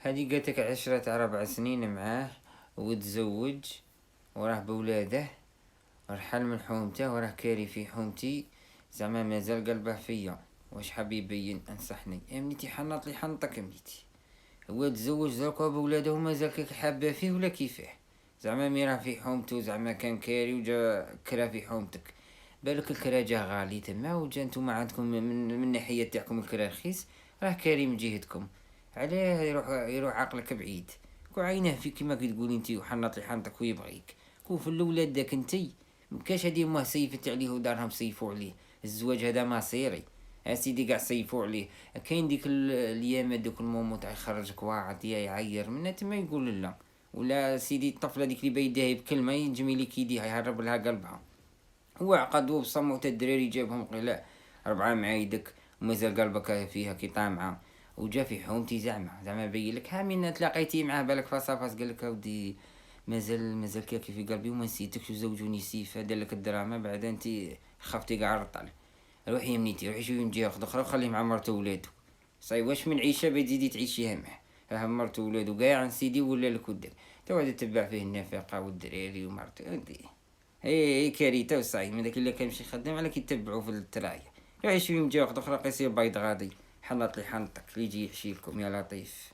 هذه قالتك 4 سنين معاه وتزوج وراه بولاده، رحل من حومته وراه كاري في حومتي، زعما مازال قلبه فيا. واش حاب يبين؟ انصحني امنيتي، حنط لي حنطك امنيتي. هو تزوج دركا بولاده ومازال كيك حابه فيه ولا كيفاه؟ زعما مي راه في حومتو، زعما كان كاري وجا كرا في حومتك، بالك الكرا جا غالي تما وجا نتوما عندكم من ناحية تاعكم الكرا رخيص، راه كاري من جهتكم. علاه يروح عقلك بعيد؟ كو عينه فيك كيما تقولي انتي وحنط لي حنطك ويبغيك. كو في الاولاد داك انتي مكاش هادي ما سيفت عليه ودارهم سيفوا عليه. الزواج هذا مصيري، اسيدي قاع سيفوا عليه. كاين ديك الايام دوك المومو تاع يخرجك واعد يعير منها تما يقول لا، ولا سيدي الطفله ديك اللي بيديها بكلمه ينجم لي كيديها يهرب لها قلبها. هو عقدو بصمو تا الدراري جابهم قيلا 4 معايدك ومازال قلبك فيها كي طامعة، وجا في حومتي زعما بينلك ها من تلاقيتي معاه بالك فاس قالك اودي مازال كاكي في قلبي وما نسيتكش وزوجوني سيفا دارلك الدراما بعد انتي خفتي قاع رطل. روحي يا منيتي، روحي شوفي من جهة اخرى وخليه مع مرتو وولادو. صاي واش من عيشه بتزيدي تعيشيها معاه؟ راه مرتو وولادو قاع عن سيدي ولا لك ودك تقعد تتبع فيه النفقه والدراري ومرتو انتي. هي كارثه وصاي من داك اللي كيمشي يخدم على كيتبعو في الترايا. روحي شوفي من جهة اخرى قيسي بيض غادي، حنط لي حنطك اللي يجي يحشي لكم يا لطيف.